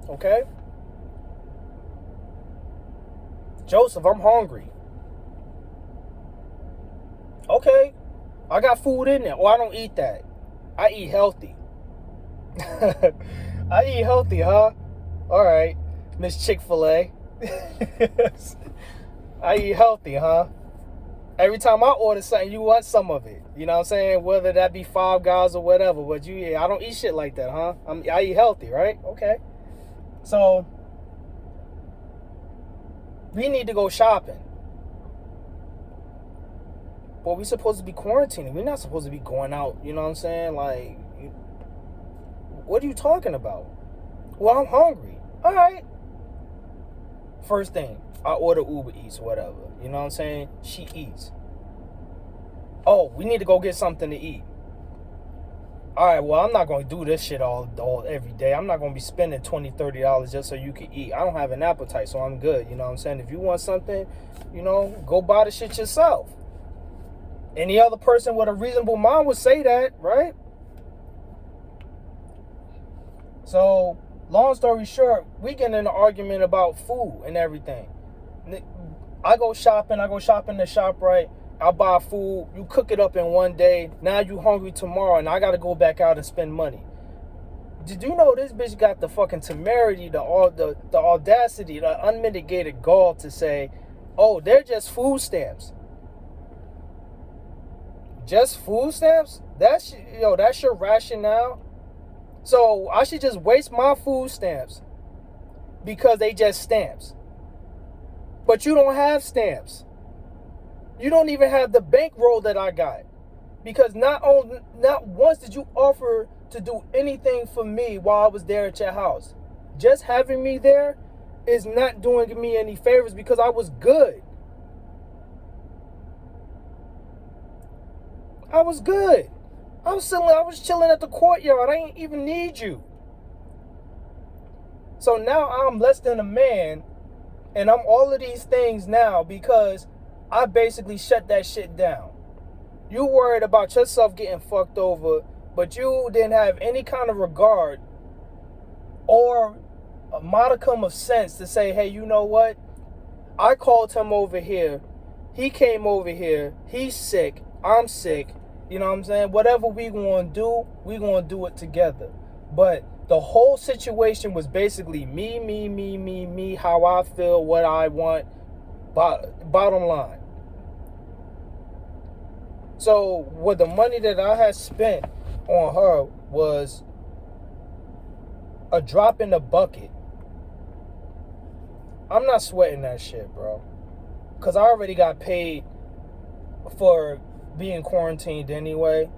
Okay? Joseph, I'm hungry. Okay, I got food in there. Oh, I don't eat that. I eat healthy. I eat healthy, huh? All right, Miss Chick-fil-A. I eat healthy, huh? Every time I order something, you want some of it. You know what I'm saying? Whether that be Five Guys or whatever. But I don't eat shit like that, huh? I eat healthy, right? Okay. So we need to go shopping. But we supposed to be quarantining. We're not supposed to be going out. You know what I'm saying? Like, what are you talking about? Well, I'm hungry. All right. First thing, I order Uber Eats or whatever. You know what I'm saying? She eats. Oh, we need to go get something to eat. all right, well, I'm not going to do this shit all every day. I'm not going to be spending $20, $30 just so you can eat. I don't have an appetite, so I'm good. You know what I'm saying? If you want something, go buy the shit yourself. Any other person with a reasonable mind would say that, right? So, long story short, we get in an argument about food and everything. I go shopping in the shop, right? I buy food, you cook it up in one day, now you hungry tomorrow, and I gotta go back out and spend money. Did you know this bitch got the fucking temerity, the audacity, the unmitigated gall to say, oh, they're just food stamps. Just food stamps? That's your rationale? So I should just waste my food stamps because they just stamps. But you don't have stamps. You don't even have the bankroll that I got. Because not once did you offer to do anything for me while I was there at your house. Just having me there is not doing me any favors because I was good. I was good. I was chilling at the courtyard. I ain't even need you. So now I'm less than a man, and I'm all of these things now because I basically shut that shit down. You worried about yourself getting fucked over, but you didn't have any kind of regard or a modicum of sense to say, hey, you know what? I called him over here. He came over here. He's sick. I'm sick. You know what I'm saying? Whatever we going to do it together. But the whole situation was basically me, how I feel, what I want, bottom line. So what the money that I had spent on her was a drop in the bucket. I'm not sweating that shit, bro. Because I already got paid for being quarantined anyway.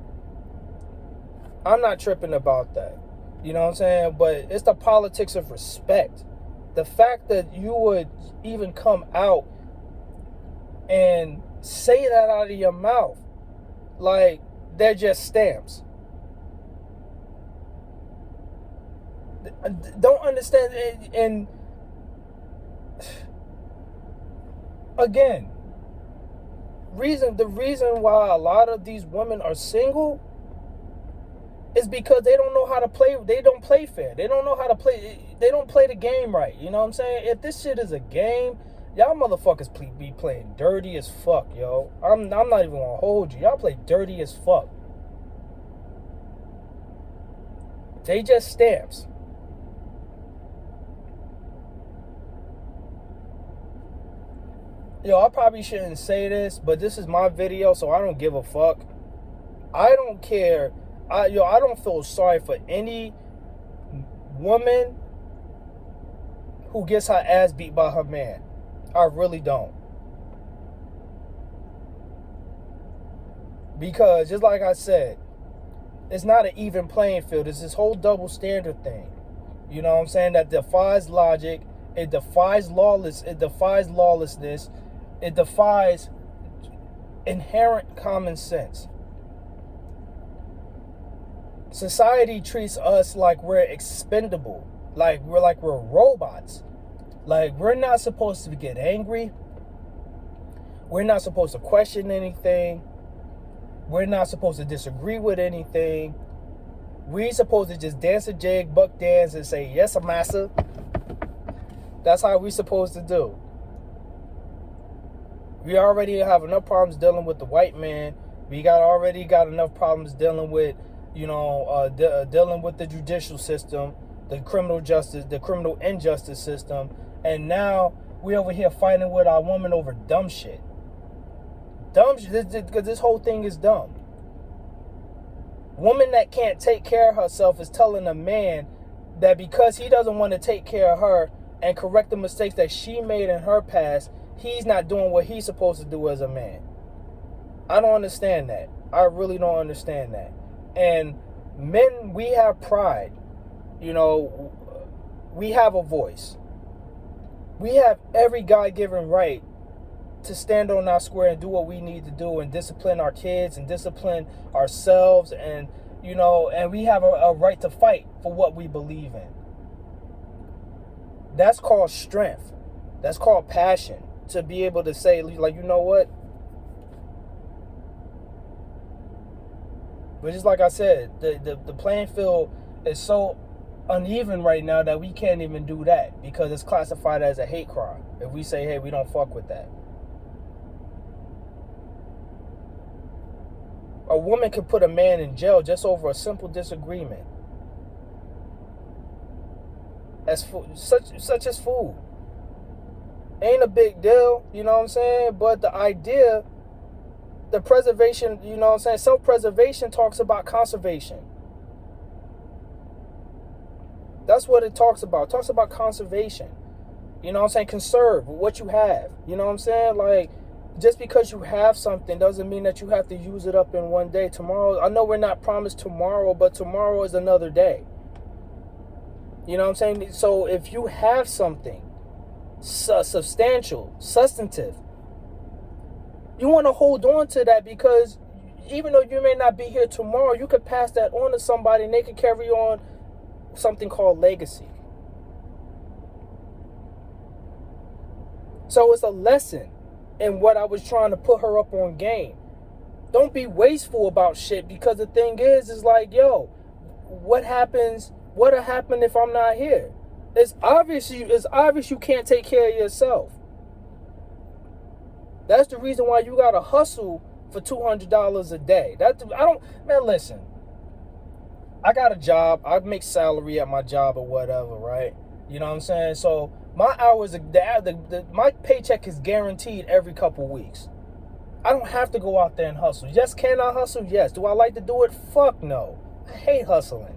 I'm not tripping about that. You know what I'm saying? But it's the politics of respect. The fact that you would even come out and say that out of your mouth, like they're just stamps. Don't understand. And again, the reason why a lot of these women are single is because they don't know how to play. They don't play fair. They don't know how to play. They don't play the game right. You know what I'm saying? If this shit is a game, y'all motherfuckers be playing dirty as fuck, yo. I'm not even gonna hold you. Y'all play dirty as fuck. They just stamps. Yo, I probably shouldn't say this, but this is my video, so I don't give a fuck. I don't care. I don't feel sorry for any woman who gets her ass beat by her man. I really don't. Because, just like I said, it's not an even playing field. It's this whole double standard thing. You know what I'm saying? That defies logic. It defies lawlessness. It defies inherent common sense. Society treats us like we're expendable, like we're robots. Like we're not supposed to get angry. We're not supposed to question anything. We're not supposed to disagree with anything. We're supposed to just dance a jig, buck dance, and say, yes, massa. That's how we're supposed to do. We already have enough problems dealing with the white man. We already got enough problems dealing with, dealing with the judicial system, the criminal injustice system, and now we over here fighting with our woman over dumb shit. Because this whole thing is dumb. Woman that can't take care of herself is telling a man that because he doesn't want to take care of her and correct the mistakes that she made in her past, he's not doing what he's supposed to do as a man. I don't understand that. I really don't understand that. And men, we have pride. We have a voice. We have every God-given right to stand on our square and do what we need to do and discipline our kids and discipline ourselves and, you know, and we have a right to fight for what we believe in. That's called strength. That's called passion. To be able to say, like, you know what? But just like I said, the playing field is so uneven right now that we can't even do that because it's classified as a hate crime. If we say, hey, we don't fuck with that. A woman could put a man in jail just over a simple disagreement. Such as food. Ain't a big deal, you know what I'm saying? But the idea, the preservation, you know what I'm saying? Self-preservation talks about conservation. That's what it talks about. It talks about conservation. You know what I'm saying? Conserve what you have. You know what I'm saying? Like, just because you have something doesn't mean that you have to use it up in one day. Tomorrow, I know we're not promised tomorrow, but tomorrow is another day. You know what I'm saying? So if you have something substantial, substantive, you want to hold on to that, because even though you may not be here tomorrow, you could pass that on to somebody and they could carry on something called legacy. So it's a lesson in what I was trying to put her up on game. Don't be wasteful about shit, because the thing is like, yo, what happens? What'll happen if I'm not here? It's obvious you can't take care of yourself. That's the reason why you gotta hustle for $200 a day. Listen. I got a job. I make salary at my job or whatever, right? You know what I'm saying? So my hours, my paycheck is guaranteed every couple weeks. I don't have to go out there and hustle. Yes, can I hustle? Yes. Do I like to do it? Fuck no. I hate hustling.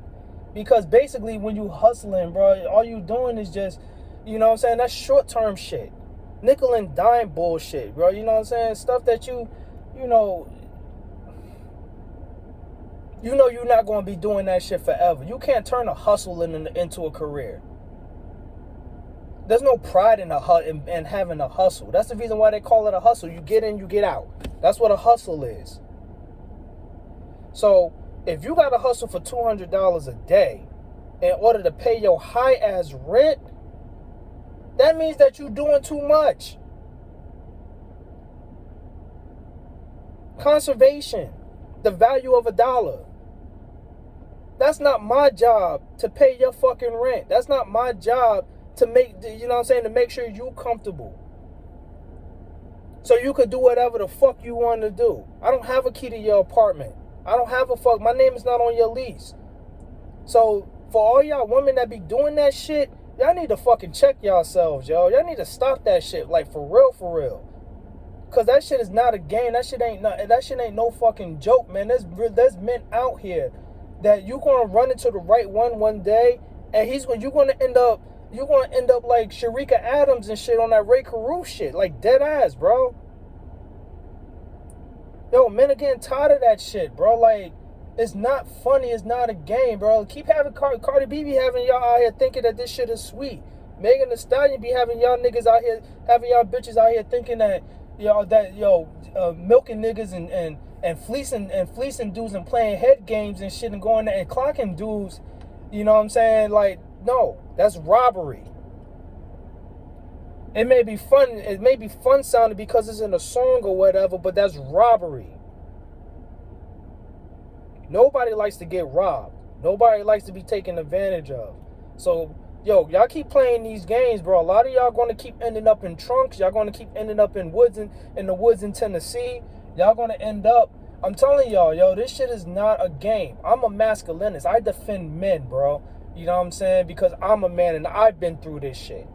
Because basically when you hustling, bro, all you doing is just, you know what I'm saying? That's short-term shit. Nickel and dime bullshit, bro. You know what I'm saying? Stuff that you know you're not going to be doing that shit forever. You can't turn a hustle into a career. There's no pride in having a hustle. That's the reason why they call it a hustle. You get in, you get out. That's what a hustle is. So if you got to hustle for $200 a day in order to pay your high-ass rent, that means that you're doing too much. Conservation, the value of $1. That's not my job to pay your fucking rent. That's not my job to make, you know what I'm saying, to make sure you're comfortable. So you could do whatever the fuck you want to do. I don't have a key to your apartment. I don't have my name is not on your lease. So for all y'all women that be doing that shit, y'all need to fucking check yourselves, yo. Y'all need to stop that shit, like for real. Cause that shit is not a game. That shit ain't no fucking joke, man. There's men out here that you're gonna run into the right one day, and you're gonna end up like Sharika Adams and shit on that Ray Caruth shit, like dead ass, bro. Yo, men are getting tired of that shit, bro. Like, it's not funny. It's not a game, bro. Keep having Cardi B be having y'all out here thinking that this shit is sweet. Megan Thee Stallion be having y'all niggas out here, having y'all bitches out here thinking that milking niggas and fleecing dudes and playing head games and shit and going there and clocking dudes. You know what I'm saying? Like, no, that's robbery. It may be fun sounding because it's in a song or whatever, but that's robbery. Nobody likes to get robbed. Nobody likes to be taken advantage of. So, yo, y'all keep playing these games, bro. A lot of y'all going to keep ending up in trunks. Y'all going to keep ending up in the woods in Tennessee. Y'all going to end up, I'm telling y'all, yo, this shit is not a game. I'm a masculinist. I defend men, bro. You know what I'm saying? Because I'm a man and I've been through this shit.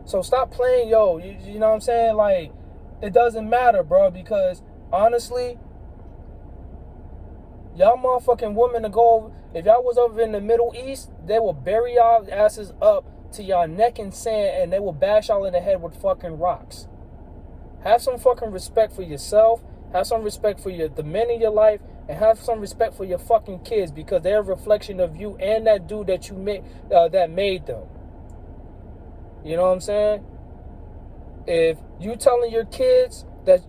So stop playing, yo. You know what I'm saying? Like, it doesn't matter, bro, because honestly, y'all motherfucking women to go, if y'all was over in the Middle East, they will bury y'all asses up to y'all neck in sand and they will bash y'all in the head with fucking rocks. Have some fucking respect for yourself. Have some respect for the men in your life, and have some respect for your fucking kids, because they're a reflection of you and that dude that that made them. You know what I'm saying? If you telling your kids that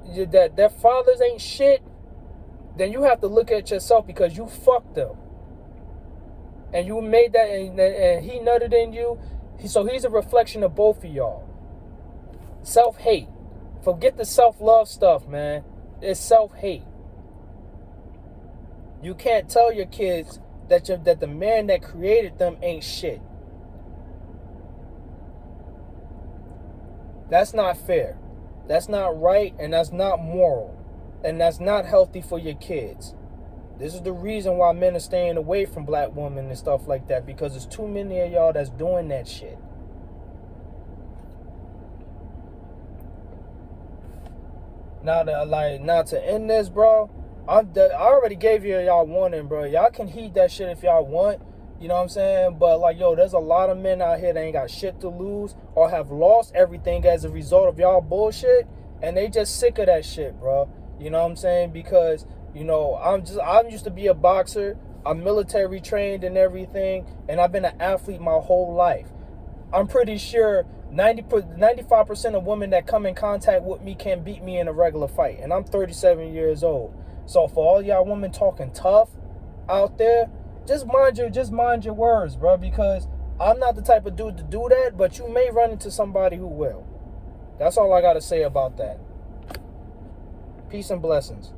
their fathers ain't shit, then you have to look at yourself, because you fucked him. And you made that, and he nutted in you. So he's a reflection of both of y'all. Self-hate. Forget the self-love stuff, man. It's self-hate. You can't tell your kids that the man that created them ain't shit. That's not fair. That's not right, and that's not moral. And that's not healthy for your kids. This is the reason why men are staying away from black women and stuff like that, because there's too many of y'all that's doing that shit. Now to end this, bro, I already gave y'all warning, bro. Y'all can heed that shit if y'all want. You know what I'm saying? But like, yo, there's a lot of men out here that ain't got shit to lose or have lost everything as a result of y'all bullshit, and they just sick of that shit, bro. You know what I'm saying? Because, you know, I used to be a boxer. I'm military trained and everything, and I've been an athlete my whole life. I'm pretty sure 95% of women that come in contact with me can beat me in a regular fight, and I'm 37 years old. So for all y'all women talking tough out there, just mind your words, bro, because I'm not the type of dude to do that, but you may run into somebody who will. That's all I got to say about that. Peace and blessings.